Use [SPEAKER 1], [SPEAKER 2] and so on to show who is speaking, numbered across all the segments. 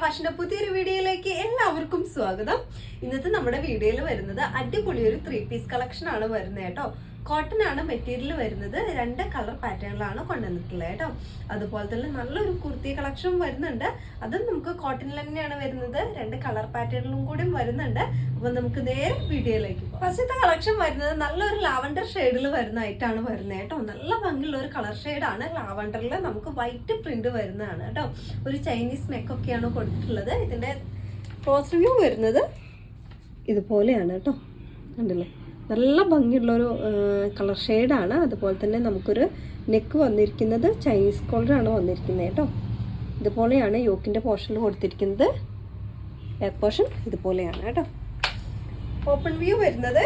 [SPEAKER 1] ഫാഷന്റെ പുതിയൊരു വീഡിയോയിലേക്ക് എല്ലാവർക്കും സ്വാഗതം. ഇന്നത്തെ നമ്മുടെ വീഡിയോയിൽ വരുന്നത് അടിപൊളി ഒരു 3 പീസ് കളക്ഷൻ ആണ് വരുന്നത് കേട്ടോ. കോട്ടൺ ആണ് മെറ്റീരിയൽ വരുന്നത്. 2 കളർ പാറ്റേണിലാണ് കൊണ്ടുവന്നിട്ടുള്ളത് കേട്ടോ. അതുപോലെ തന്നെ നല്ലൊരു കുർത്തി കളക്ഷൻ വരുന്നുണ്ട്. അതും നമുക്ക് കോട്ടണിൽ തന്നെയാണ് വരുന്നത്. 2 കളർ പാറ്റേണിലും കൂടി വരുന്നുണ്ട്. അപ്പൊ നമുക്ക് നേരെ വീഡിയോയിലേക്ക് പോകാം. ഫസ്റ്റത്തെ കളക്ഷൻ വരുന്നത് നല്ലൊരു ലാവൻഡർ ഷെയ്ഡിൽ വരുന്നതായിട്ടാണ് വരുന്നത് കേട്ടോ. നല്ല ഭംഗിയുള്ള ഒരു കളർ ഷെയ്ഡാണ്. ലാവൻഡറിൽ നമുക്ക് വൈറ്റ് പ്രിന്റ് വരുന്നതാണ് കേട്ടോ. ഒരു ചൈനീസ് നെക്കൊക്കെയാണ് കൊടുത്തിട്ടുള്ളത്. ഇതിന്റെ ക്ലോസ് റിവ്യൂ വരുന്നത് ഇതുപോലെയാണ് കേട്ടോ. കണ്ടില്ലേ, നല്ല ഭംഗിയുള്ളൊരു കളർ ഷെയ്ഡാണ്. അതുപോലെ തന്നെ നമുക്കൊരു നെക്ക് വന്നിരിക്കുന്നത് ചൈനീസ് കോളറാണ് വന്നിരിക്കുന്നത് കേട്ടോ. ഇതുപോലെയാണ് യോക്കിൻ്റെ പോർഷനിൽ കൊടുത്തിരിക്കുന്നത്. ബാക്ക് പോർഷൻ ഇതുപോലെയാണ് കേട്ടോ. ഓപ്പൺ വ്യൂ വരുന്നത്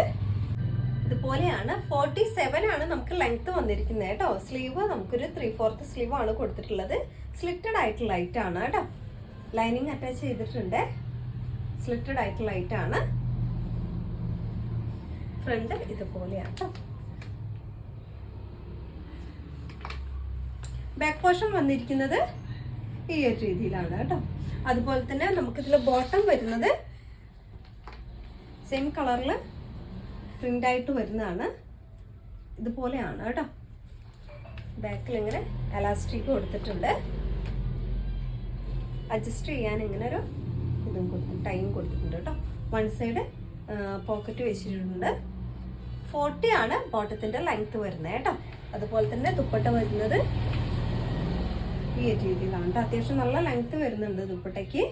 [SPEAKER 1] ഇതുപോലെയാണ്. 47 ആണ് നമുക്ക് ലെങ്ത് വന്നിരിക്കുന്നത് കേട്ടോ. സ്ലീവ് നമുക്കൊരു 3/4 സ്ലീവ് ആണ് കൊടുത്തിട്ടുള്ളത്. സ്ലിറ്റഡ് ആയിട്ടുള്ള ലൈറ്റ് ആണ് കേട്ടോ. ലൈനിങ് അറ്റാച്ച് ചെയ്തിട്ടുണ്ട്. സ്ലിറ്റഡ് ആയിട്ടുള്ള ലൈറ്റ് ആണ്. ഫ്രണ്ട് ഇതുപോലെയാണ് കേട്ടോ. ബാക്ക് പോർഷൻ വന്നിരിക്കുന്നത് ഈ ഒരു രീതിയിലാണ് കേട്ടോ. അതുപോലെ തന്നെ നമുക്കിതിൽ ബോട്ടം വരുന്നത് സെയിം കളറിൽ പ്രിന്റ് ആയിട്ട് വരുന്നതാണ്. ഇതുപോലെയാണ് കേട്ടോ. ബാക്കിൽ ഇങ്ങനെ എലാസ്റ്റിക് കൊടുത്തിട്ടുണ്ട്. അഡ്ജസ്റ്റ് ചെയ്യാൻ ഇങ്ങനെ ഒരു ഇതും ടൈം കൊടുത്തിട്ടുണ്ട് കേട്ടോ. വൺ സൈഡ് പോക്കറ്റ് വെച്ചിട്ടുണ്ട്. 40 ആണ് ബോട്ടത്തിന്റെ ലെങ്ത് വരുന്നത് കേട്ടോ. അതുപോലെ തന്നെ ദുപ്പട്ട വരുന്നത് ഈ രീതിയിലാണ് കേട്ടോ. അത്യാവശ്യം നല്ല ലെങ്ത് വരുന്നുണ്ട് ദുപ്പട്ടയ്ക്ക്.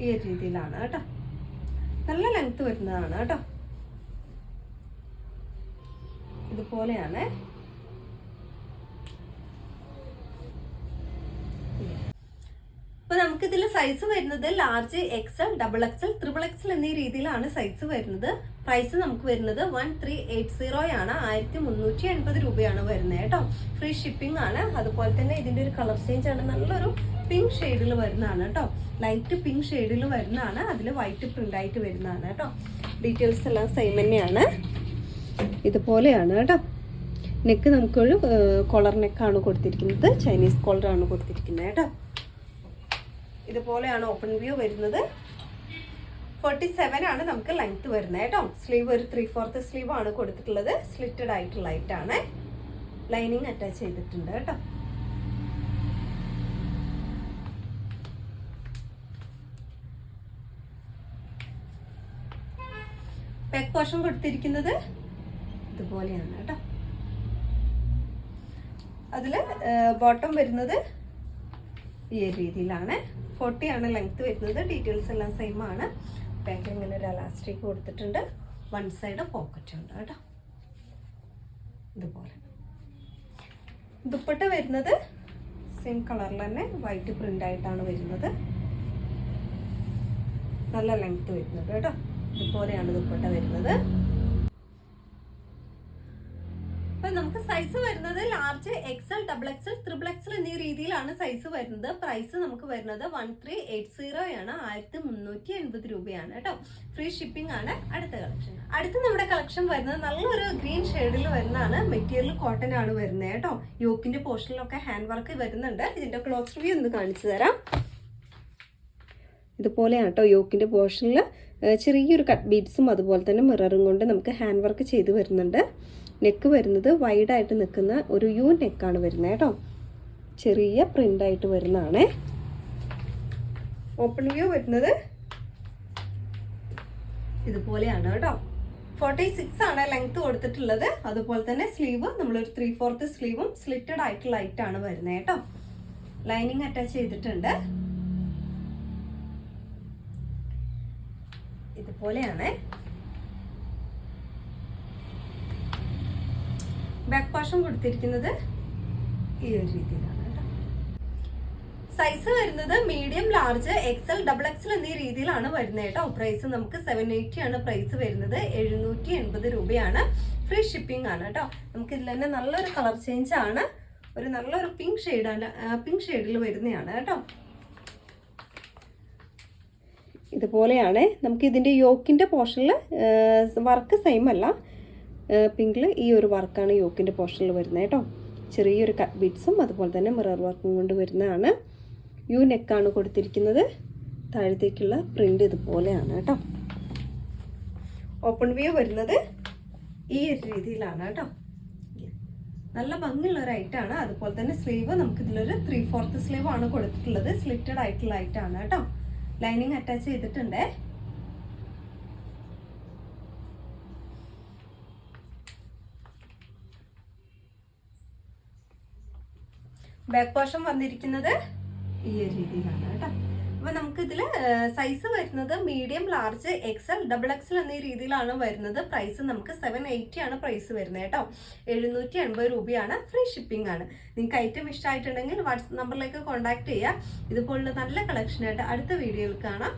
[SPEAKER 1] ഈ രീതിയിലാണ് കേട്ടോ. നല്ല ലെങ്ത് വരുന്നതാണ് കേട്ടോ. ഇതുപോലെയാണ്. അപ്പൊ നമുക്ക് ഇതിൽ സൈസ് വരുന്നത് ലാർജ്, എക്സൽ, XXL, XXL എന്നീ രീതിയിലാണ് സൈസ് വരുന്നത്. പ്രൈസ് നമുക്ക് വരുന്നത് 1380 ആണ്. 1380 രൂപയാണ് വരുന്നത് കേട്ടോ. ഫ്രീ ഷിപ്പിംഗ് ആണ്. അതുപോലെ തന്നെ ഇതിന്റെ ഒരു കളർ ചേഞ്ച് ആണ്. നല്ലൊരു പിങ്ക് ഷെയ്ഡിൽ വരുന്നതാണ് കേട്ടോ. ലൈറ്റ് പിങ്ക് ഷെയ്ഡിൽ വരുന്നതാണ്. അതിൽ വൈറ്റ് പ്രിന്റ് ആയിട്ട് വരുന്നതാണ് കേട്ടോ. ഡീറ്റെയിൽസ് എല്ലാം സെയിം തന്നെയാണ്. ഇതുപോലെയാണ് കേട്ടോ. നെക്ക് നമുക്കൊരു കോളർ നെക്കാണ് കൊടുത്തിരിക്കുന്നത്. ചൈനീസ് കോളറാണ് കൊടുത്തിരിക്കുന്നത് കേട്ടോ. ഇതുപോലെയാണ് ഓപ്പൺ വ്യൂ വരുന്നത്. 47 ആണ് നമുക്ക് ലെങ്ത് വരുന്നത് കേട്ടോ. സ്ലീവ് ഒരു 3/4 സ്ലീവ് ആണ് കൊടുത്തിട്ടുള്ളത്. സ്ലിറ്റഡ് ആയിട്ട് ലൈറ്റ് ആണ്. ലൈനിങ് അറ്റാച്ച് ചെയ്തിട്ടുണ്ട് കേട്ടോ. ബാക്ക് പോർഷൻ കൊടുത്തിരിക്കുന്നത് ഇതുപോലെയാണ് കേട്ടോ. അതില് ബോട്ടം വരുന്നത് ഈ രീതിയിലാണ്. 40 ആണ് ലെങ്ത് വരുന്നത്. ഡീറ്റെയിൽസ് എല്ലാം സെയിം ആണ്. ബാക്കിൽ ഇങ്ങനെ ഒരു എലാസ്റ്റിക് കൊടുത്തിട്ടുണ്ട്. വൺ സൈഡ് പോക്കറ്റ് ഉണ്ട് കേട്ടോ. ഇതുപോലെ ദുപ്പട്ട വരുന്നത് സെയിം കളറിൽ തന്നെ വൈറ്റ് പ്രിന്റ് ആയിട്ടാണ് വരുന്നത്. നല്ല ലെങ്ത് വരുന്നത് കേട്ടോ. ഇതുപോലെയാണ് ദുപ്പട്ട വരുന്നത്. നമുക്ക് സൈസ് വരുന്നത് ലാർജ്, എക്സൽ, XXL, XXL എന്നീ രീതിയിലാണ് സൈസ് വരുന്നത്. പ്രൈസ് നമുക്ക് വരുന്നത് 1380 ആണ്. 1380 രൂപയാണ് കേട്ടോ. ഫ്രീ ഷിപ്പിംഗ് ആണ്. അടുത്ത കളക്ഷൻ. അടുത്ത നമ്മുടെ കളക്ഷൻ വരുന്നത് നല്ലൊരു ഗ്രീൻ ഷെയ്ഡിൽ വരുന്നതാണ്. മെറ്റീരിയൽ കോട്ടൺ ആണ് വരുന്നത് കേട്ടോ. യോക്കിന്റെ പോർഷനിലൊക്കെ ഹാൻഡ് വർക്ക് വരുന്നുണ്ട്. ഇതിന്റെ ക്ലോസ് റിവ്യൂ ഒന്ന് കാണിച്ചു തരാം. ഇതുപോലെയാണ് കേട്ടോ. യോക്കിന്റെ പോർഷനിൽ ചെറിയൊരു കട്ട് ബീഡ്സും അതുപോലെ തന്നെ മിററും കൊണ്ട് നമുക്ക് ഹാൻഡ് വർക്ക് ചെയ്ത് വരുന്നുണ്ട്. നെക്ക് വരുന്നത് വൈഡായിട്ട് നിൽക്കുന്ന ഒരു യു നെക്കാണ് വരുന്നത് കേട്ടോ. ചെറിയ പ്രിന്റ് ആയിട്ട് വരുന്നതാണ്. ഓപ്പൺ വ്യൂ വരുന്നത് ഇതുപോലെയാണ് കേട്ടോ. 46 ആണ് ലെങ്ത് കൊടുത്തിട്ടുള്ളത്. അതുപോലെ തന്നെ സ്ലീവ് നമ്മളൊരു 3/4 സ്ലീവും സ്ലിറ്റഡ് ആയിട്ട് ലൈറ്റ് ആണ് വരുന്നത് കേട്ടോ. ലൈനിങ് അറ്റാച്ച് ചെയ്തിട്ടുണ്ട്. ഇതുപോലെയാണ്. ബാക്ക് പോർഷൻ കൊടുത്തിരിക്കുന്നത് ഈ ഒരു രീതിയിലാണ് കേട്ടോ. സൈസ് വരുന്നത് മീഡിയം, ലാർജ്, എക്സൽ, XXL എന്നീ രീതിയിലാണ് വരുന്നത് കേട്ടോ. പ്രൈസ് നമുക്ക് 780 ആണ് പ്രൈസ് വരുന്നത്. 780 രൂപയാണ്. ഫ്രീ ഷിപ്പിംഗ് ആണ് കേട്ടോ. നമുക്ക് ഇതിൽ തന്നെ നല്ലൊരു കളർ ചേഞ്ച് ആണ്. ഒരു നല്ലൊരു പിങ്ക് ഷെയ്ഡാണ്. പിങ്ക് ഷെയ്ഡിൽ വരുന്നതാണ് കേട്ടോ. ഇതുപോലെയാണ്. നമുക്ക് ഇതിന്റെ യോക്കിന്റെ പോർഷനിൽ വർക്ക് സെയിം അല്ല. പിങ്കിൽ ഈ ഒരു വർക്കാണ് യോക്കിൻ്റെ പോർഷനിൽ വരുന്നത് കേട്ടോ. ചെറിയൊരു കട്ട് ബീഡ്സും അതുപോലെ തന്നെ മിറർ വർക്കും കൊണ്ട് വരുന്നതാണ്. യു നെക്കാണ് കൊടുത്തിരിക്കുന്നത്. താഴത്തേക്കുള്ള പ്രിന്റ് ഇതുപോലെയാണ് കേട്ടോ. ഓപ്പൺ വ്യൂ വരുന്നത് ഈ ഒരു രീതിയിലാണ് കേട്ടോ. നല്ല ഭംഗിയുള്ള ഒരു ഐറ്റാണ്. അതുപോലെ തന്നെ സ്ലീവ് നമുക്ക് ഇതിലൊരു 3/4 സ്ലീവ് ആണ് കൊടുത്തിട്ടുള്ളത്. സ്ലിറ്റഡ് ആയിട്ടുള്ള ഐറ്റാണ് കേട്ടോ. ലൈനിങ് അറ്റാച്ച് ചെയ്തിട്ടുണ്ട്. ബാക്ക് പോർഷൻ വന്നിരിക്കുന്നത് ഈ ഒരു രീതിയിലാണ് കേട്ടോ. അപ്പൊ നമുക്ക് ഇതില് സൈസ് വരുന്നത് മീഡിയം, ലാർജ്, എക്സൽ, XXL എന്നീ രീതിയിലാണ് വരുന്നത്. പ്രൈസ് നമുക്ക് 780 ആണ് പ്രൈസ് വരുന്നത് കേട്ടോ. 780 രൂപയാണ്. ഫ്രീ ഷിപ്പിംഗ് ആണ്. നിങ്ങൾക്ക് ഐറ്റം ഇഷ്ടമായിട്ടുണ്ടെങ്കിൽ വാട്സ്ആപ്പ് നമ്പറിലേക്ക് കോൺടാക്ട് ചെയ്യുക. ഇതുപോലുള്ള നല്ല കളക്ഷനായിട്ട് അടുത്ത വീഡിയോയിൽ കാണാം.